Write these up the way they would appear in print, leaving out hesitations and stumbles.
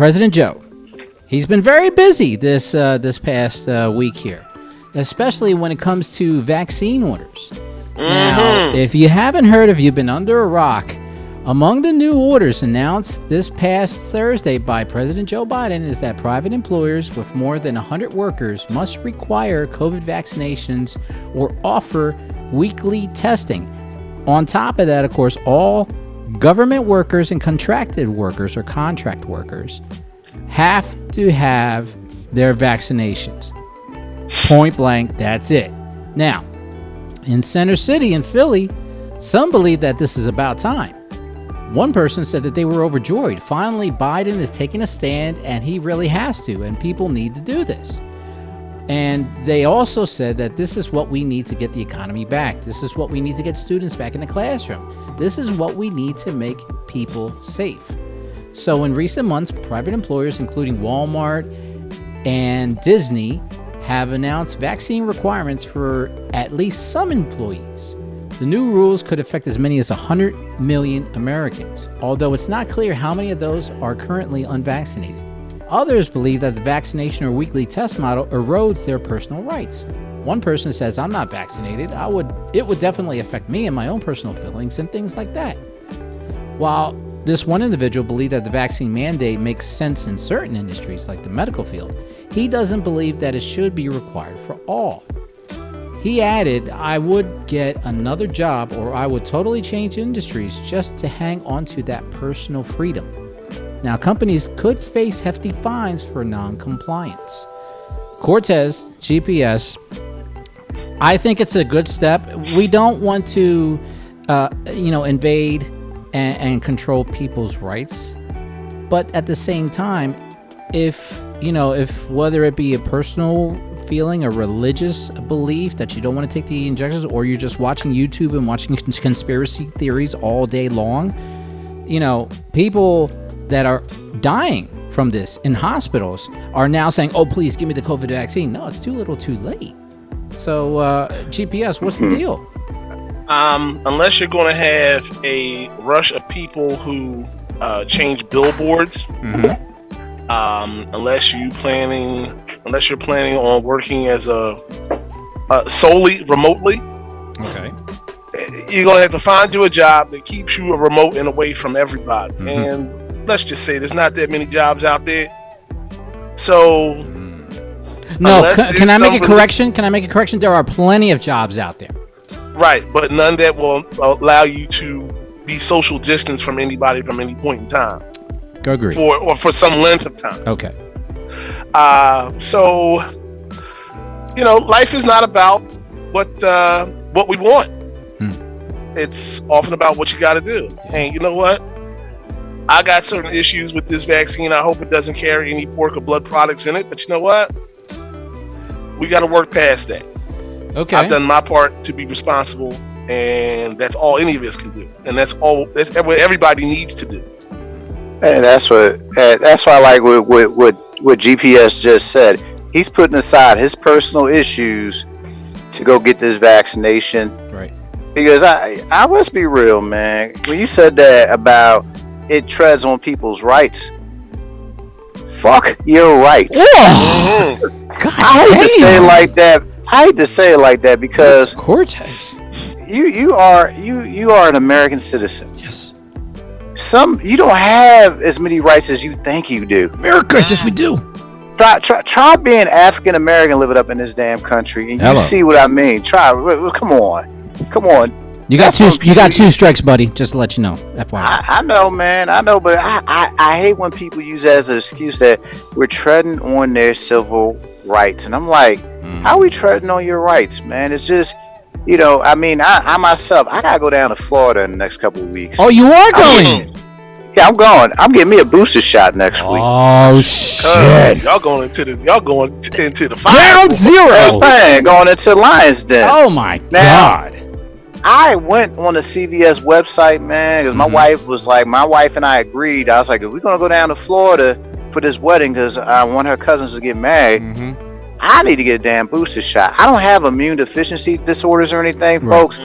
President Joe, he's been very busy this past week here, especially when it comes to vaccine orders. Now, if you haven't heard, if you've been under a rock, among the new orders announced this past Thursday by President Joe Biden is that private employers with more than 100 workers must require COVID vaccinations or offer weekly testing. On top of that, of course, all government workers and contracted workers or contract workers have to have their vaccinations. Point blank, that's it. Now, in Center City in Philly, some believe that this is about time. One person said that they were overjoyed. Finally, Biden is taking a stand, and he really has to, and people need to do this. And they also said that this is what we need to get the economy back. This is what we need to get students back in the classroom. This is what we need to make people safe. So in recent months, private employers, including Walmart and Disney, have announced vaccine requirements for at least some employees. The new rules could affect as many as 100 million Americans, although it's not clear how many of those are currently unvaccinated. Others believe that the vaccination or weekly test model erodes their personal rights. One person says, I'm not vaccinated. It would definitely affect me and my own personal feelings and things like that. While this one individual believed that the vaccine mandate makes sense in certain industries like the medical field, he doesn't believe that it should be required for all. He added, I would get another job or I would totally change industries just to hang on to that personal freedom. Now, companies could face hefty fines for non-compliance. Cortez, GPS, I think it's a good step. We don't want to, invade and control people's rights. But at the same time, if whether it be a personal feeling, a religious belief that you don't want to take the injections, or you're just watching YouTube and watching conspiracy theories all day long, people that are dying from this in hospitals are now saying, oh, please give me the COVID vaccine. No, it's too little too late. So GPS, what's the deal? Unless you're going to have a rush of people who change billboards, unless you're planning on working as solely remotely, okay, you're going to have to find you a job that keeps you remote and away from everybody. And let's just say there's not that many jobs out there. So no, can I make a correction? There are plenty of jobs out there. Right, but none that will allow you to be social distance from anybody from any point in time. Agree. For some length of time. Okay. So, life is not about what we want. It's often about what you got to do. And you know what? I got certain issues with this vaccine. I hope it doesn't carry any pork or blood products in it. But you know what? We got to work past that. Okay. I've done my part to be responsible, and that's all any of us can do. And that's what everybody needs to do. And that's what I like what GPS just said. He's putting aside his personal issues to go get this vaccination. Right. Because I must be real, man. When you said that about it treads on people's rights, fuck your rights. God, I hate to say it like that. I hate to say it like that because Cortez, you are an American citizen. Yes. You don't have as many rights as you think you do. America, yes we do. Try being African American, living up in this damn country, and you see what I mean. Try. Come on. You got two strikes, buddy. Just to let you know. FYI. I know, man. I know, but I hate when people use that as an excuse that we're treading on their civil rights, and I'm like, how are we treading on your rights, man? It's just, I myself, I gotta go down to Florida in the next couple of weeks. Oh, you are going? Yeah, I'm going. I'm getting me a booster shot next week. Oh shit! Y'all going into the fire. Ground zero. Man, going into Lion's Den. Oh my God! I went on the CVS website, man, because my wife and I agreed. I was like, if we're gonna go down to Florida for this wedding, because I want her cousins to get married. I need to get a damn booster shot. I don't have immune deficiency disorders or anything, folks.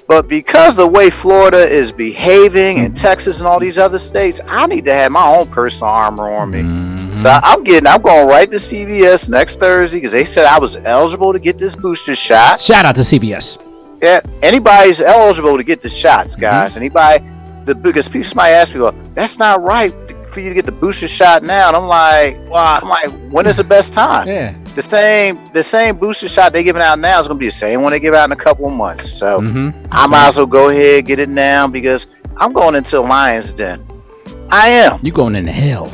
But because the way Florida is behaving and Texas and all these other states, I need to have my own personal armor on me. So I'm going right to CVS next Thursday because they said I was eligible to get this booster shot. Shout out to CVS. Yeah, anybody's eligible to get the shots, guys. Anybody, because people might ask me, well, that's not right for you to get the booster shot now. And I'm like, when is the best time? Yeah. The same booster shot they're giving out now is going to be the same one they give out in a couple of months. So I might as well go ahead, get it now because I'm going into the lion's den. I am. You going into hell.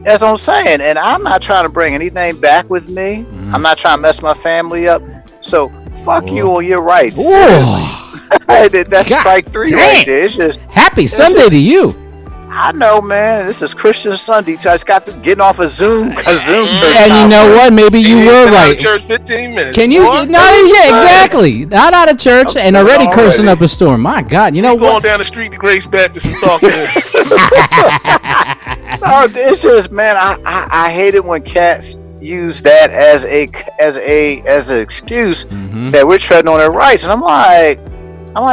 That's what I'm saying. And I'm not trying to bring anything back with me. I'm not trying to mess my family up. So fuck you on your rights. That's strike 3 right there. It's just happy Sunday to you. I know, man. This is Christian Sunday. I just got to getting off of Zoom because Zoom. And you know what? Maybe you were right. Out of church 15 minutes. Can you? Exactly. Not out of church and already cursing up a storm. My God, you know what? Going down the street to Grace Baptist and talking. No, it's just, man. I hate it when cats use that as an excuse that we're treading on their rights, and I'm like,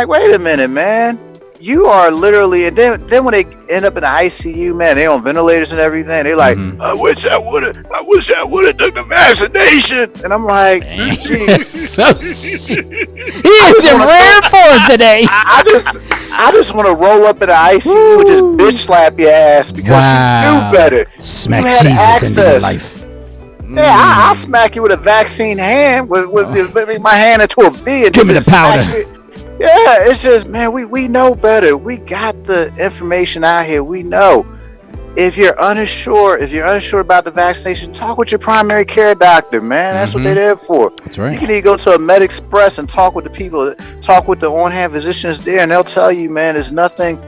wait a minute, man. You are literally, and then when they end up in the ICU, man, they on ventilators and everything. They like, I wish I would have took the vaccination. And I'm like, geez. He is in rare form today. I just want to roll up in the ICU and just bitch slap your ass because you knew better. Smack Jesus into your life. Yeah, I'll smack you with a vaccine hand, with my hand into a V and give me the powder. Yeah, it's just, man, we know better. We got the information out here. We know. If you're unsure about the vaccination, talk with your primary care doctor, man. That's what they're there for. That's right. You can either go to a Med Express and talk with the people, talk with the on-hand physicians there, and they'll tell you, man, there's nothing.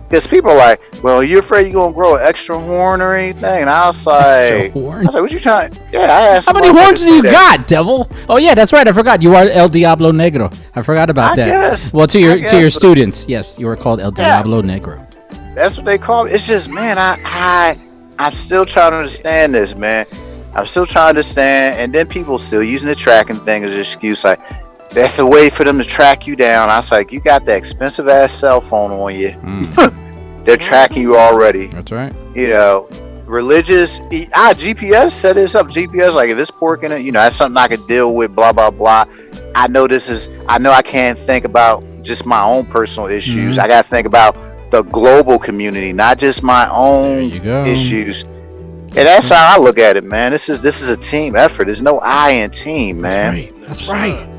Because people are like, well, you're afraid you're going to grow an extra horn or anything? And I was like, what you trying? Yeah, I asked. How many horns do you got, devil? Oh, yeah, that's right. I forgot. You are El Diablo Negro. I forgot about that. Guess, well, to your students, yes, you were called El Diablo Negro. That's what they call it. It's just, man, I'm still trying to understand this, man. I'm still trying to understand. And then people still using the tracking thing as an excuse. Like, that's a way for them to track you down. I was like, you got that expensive ass cell phone on you. They're tracking you already. That's right. You know, religious. GPS set this up. GPS, like, if it's pork in it, you know, that's something I could deal with, blah, blah, blah. I know I can't think about just my own personal issues. I got to think about the global community, not just my own issues. And that's how I look at it, man. This is a team effort. There's no I in team, man. That's right.